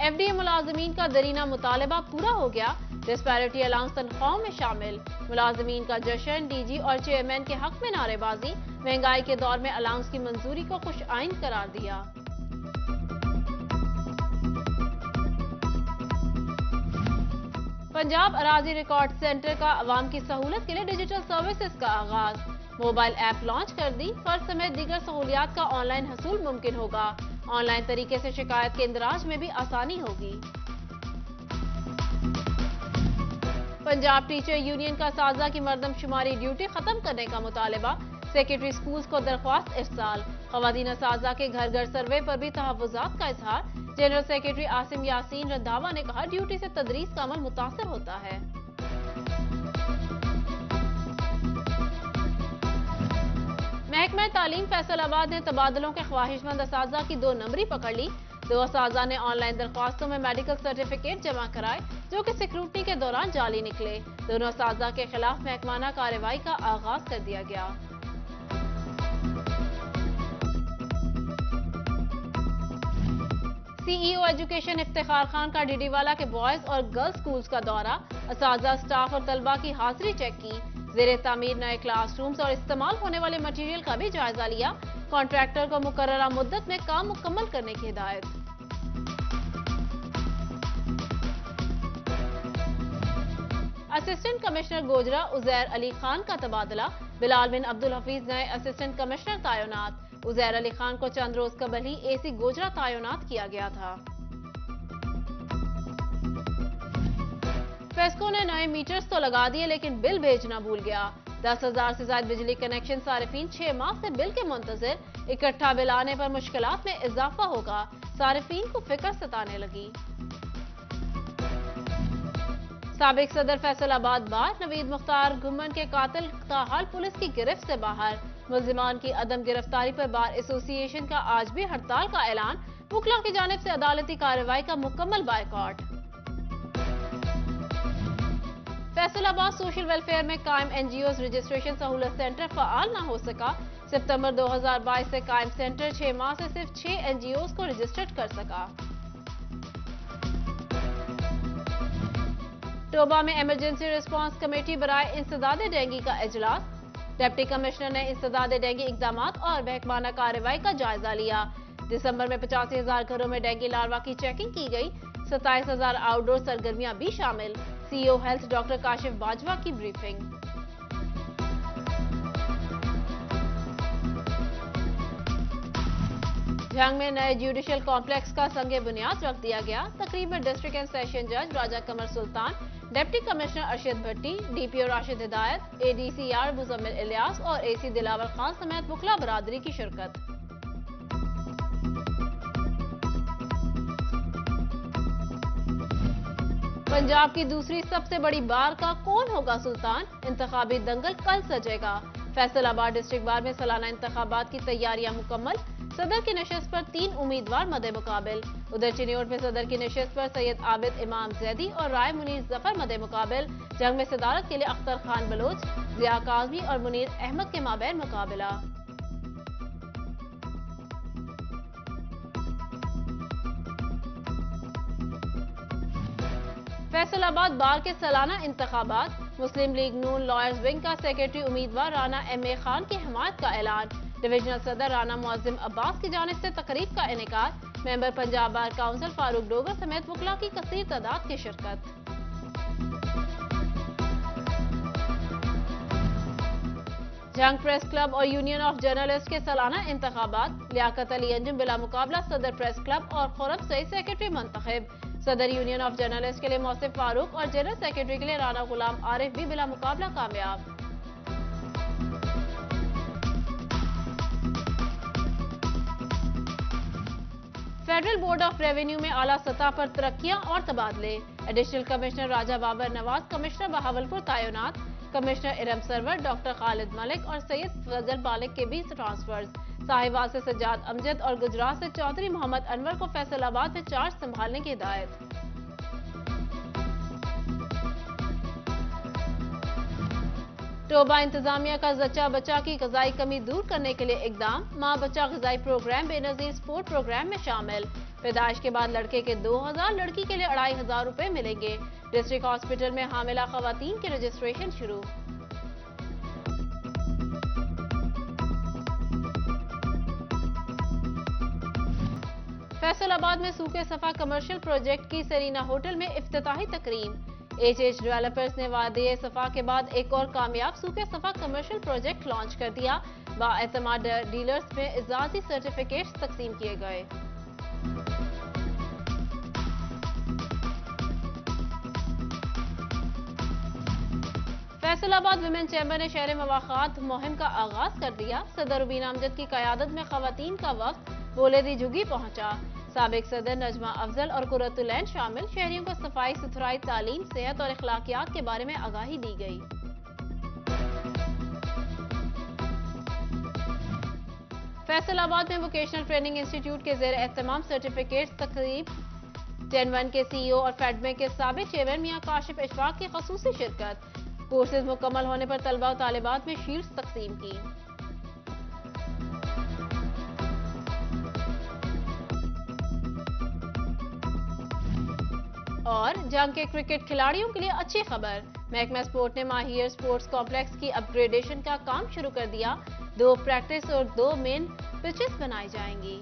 F D A ملازمین کا درینہ مطالبہ پورا ہو گیا، ڈسپیرٹی الاؤنس تنخواہوں میں شامل، ملازمین کا جشن، ڈی جی اور چیئرمین کے حق میں نعرے بازی، مہنگائی کے دور میں الاؤنس کی منظوری کو خوش آئند قرار دیا۔ پنجاب اراضی ریکارڈ سینٹر کا عوام کی سہولت کے لیے ڈیجیٹل سروسز کا آغاز، موبائل ایپ لانچ کر دی، فرض سمیت دیگر سہولیات کا آن لائن حصول ممکن ہوگا، آن لائن طریقے سے شکایت کے اندراج میں بھی آسانی ہوگی۔ پنجاب ٹیچر یونین کا اساتذہ کی مردم شماری ڈیوٹی ختم کرنے کا مطالبہ، سیکرٹری سکولز کو درخواست ارسال، خواتین اساتذہ کے گھر گھر سروے پر بھی تحفظات کا اظہار، جنرل سیکرٹری عاصم یاسین رندھاوا نے کہا ڈیوٹی سے تدریس کا عمل متاثر ہوتا ہے۔ محکمہ تعلیم فیصل آباد نے تبادلوں کے خواہش مند اساتذہ کی 2 نمبری پکڑ لی، 2 اساتذہ نے آن لائن درخواستوں میں میڈیکل سرٹیفکیٹ جمع کرائے جو کہ سیکیورٹی کے دوران جعلی نکلے، دونوں اساتذہ کے خلاف محکمانہ کارروائی کا آغاز کر دیا گیا۔ سی ای او ایجوکیشن افتخار خان کا ڈیڈی والا کے بوائز اور گرلز سکولز کا دورہ، اساتذہ، سٹاف اور طلبہ کی حاضری چیک کی، زیر تعمیر نئے کلاس رومز اور استعمال ہونے والے مٹیریل کا بھی جائزہ لیا، کانٹریکٹر کو مقررہ مدت میں کام مکمل کرنے کی ہدایت۔ اسسٹنٹ کمشنر گوجرا عزیر علی خان کا تبادلہ، بلال بن عبدالحفیظ نئے اسسٹنٹ کمشنر تعینات، عزیر علی خان کو چند روز قبل ہی اے سی گوجرا تعینات کیا گیا تھا۔ فیسکو نے نئے میٹرز تو لگا دیے لیکن بل بھیجنا بھول گیا، 10,000 سے زائد بجلی کنیکشن صارفین 6 ماہ سے بل کے منتظر، اکٹھا بل آنے پر مشکلات میں اضافہ ہوگا، صارفین کو فکر ستانے لگی۔ سابق صدر فیصل آباد بار نوید مختار گھمن کے قاتل تاحال پولیس کی گرفت سے باہر، ملزمان کی عدم گرفتاری پر بار ایسوسی ایشن کا آج بھی ہڑتال کا اعلان، وکلاء کی جانب سے عدالتی کارروائی کا مکمل بائیکاٹ۔ فیصل آباد سوشل ویلفیئر میں قائم این جی اوز رجسٹریشن سہولت سینٹر فعال نہ ہو سکا، ستمبر 2022 سے قائم سینٹر 6 ماہ سے صرف 6 این جی اوز کو رجسٹرڈ کر سکا۔ ٹوبہ میں ایمرجنسی ریسپانس کمیٹی برائے انسداد ڈینگی کا اجلاس، ڈپٹی کمشنر نے انسداد ڈینگی اقدامات اور محکمانہ کارروائی کا جائزہ لیا، دسمبر میں 85,000 گھروں میں ڈینگی لاروا کی چیکنگ کی گئی، 27,000 آؤٹ ڈور سرگرمیاں بھی شامل، C O health doctor Kashif Bajwa کی بریفنگ۔ جھنگ میں نئے جوڈیشل کمپلیکس کا سنگ بنیاد رکھ دیا گیا، تقریب میں ڈسٹرکٹ اینڈ سیشن جج Raja Qamar Sultan, deputy commissioner Arshad Bhatti, D P O Rashid Hidayat, A D C R Muzammil Ilyas اور اے سی دلاور خان سمیت وکلاء برادری کی شرکت۔ پنجاب کی دوسری سب سے بڑی بار کا کون ہوگا سلطان، انتخابی دنگل کل سجے گا، فیصل آباد ڈسٹرکٹ بار میں سالانہ انتخابات کی تیاریاں مکمل، صدر کی نشست پر 3 امیدوار مد مقابل، ادھر چنیوٹ میں صدر کی نشست پر سید عابد امام زیدی اور رائے منیر ظفر مد مقابل، جنگ میں صدارت کے لیے اختر خان بلوچ، ضیاء کاظمی اور منیر احمد کے مابین مقابلہ۔ فیصل آباد بار کے سالانہ انتخابات، مسلم لیگ نون لائرز ونگ کا سیکرٹری امیدوار رانا ایم اے خان کی حمایت کا اعلان، ڈویژنل صدر رانا معظم عباس کی جانب سے تقریب کا انعقاد، ممبر پنجاب بار کونسل فاروق ڈوگر سمیت وکلاء کی کثیر تعداد کی شرکت۔ جنگ پریس کلب اور یونین آف جرنلسٹ کے سالانہ انتخابات، لیاقت علی انجم بلا مقابلہ صدر پریس کلب اور خورم سعید سیکرٹری منتخب، صدر یونین آف جرنلسٹ کے لیے موصف فاروق اور جنرل سیکرٹری کے لیے رانا غلام عارف بھی بلا مقابلہ کامیاب۔ فیڈرل بورڈ آف ریونیو میں اعلیٰ سطح پر ترقیاں اور تبادلے، ایڈیشنل کمشنر راجہ بابر نواز کمشنر بہاولپور تعینات، کمشنر ارم سرور ڈاکٹر خالد ملک اور سید فضل بالغ کے بھی ٹرانسفرز، ساہیوال سے سجاد امجد اور گجرات سے چودھری محمد انور کو فیصل آباد میں چارج سنبھالنے کی ہدایت۔ ٹوبہ انتظامیہ کا زچہ بچہ کی غذائی کمی دور کرنے کے لیے اقدام، ماں بچہ غذائی پروگرام بے نظیر سپورٹ پروگرام میں شامل، پیدائش کے بعد لڑکے کے 2000، لڑکی کے لیے 2500 روپے ملیں گے۔ ڈسٹرکٹ ہاسپٹل میں حاملہ خواتین کے رجسٹریشن شروع۔ فیصل آباد میں سوکھے صفا کمرشل پروجیکٹ کی سرینا ہوٹل میں افتتاحی تقریب۔ ایچ ڈیولپرز نے وادی صفا کے بعد ایک اور کامیاب سوکھے صفا کمرشل پروجیکٹ لانچ کر دیا۔ بااعتماد ڈیلرز میں اعزازی سرٹیفکیٹس تقسیم کیے گئے۔ فیصل آباد ویمن چیمبر نے شہر مواخات مہم کا آغاز کر دیا۔ صدر ربینہ امجد کی قیادت میں خواتین کا وفد بولیدی جھگی پہنچا۔ سابق صدر نجمہ افضل اور قرۃ العین شامل۔ شہریوں کو صفائی ستھرائی، تعلیم، صحت اور اخلاقیات کے بارے میں آگاہی دی گئی۔ فیصل آباد میں ووکیشنل ٹریننگ انسٹیٹیوٹ کے زیر اہتمام سرٹیفکیٹس تقریب۔ 10-1 کے سی ای او اور فیڈمے کے سابق چیئرمین میاں کاشف اشفاق کی خصوصی شرکت۔ کورسز مکمل ہونے پر طلبہ و طالبات میں شیلڈز تقسیم کی۔ اور جنگ کے کرکٹ کھلاڑیوں کے لیے اچھی خبر۔ محکمہ اسپورٹ نے ماہیر اسپورٹس کمپلیکس کی اپ گریڈیشن کا کام شروع کر دیا۔ 2 پریکٹس اور 2 مین پچز بنائی جائیں گی۔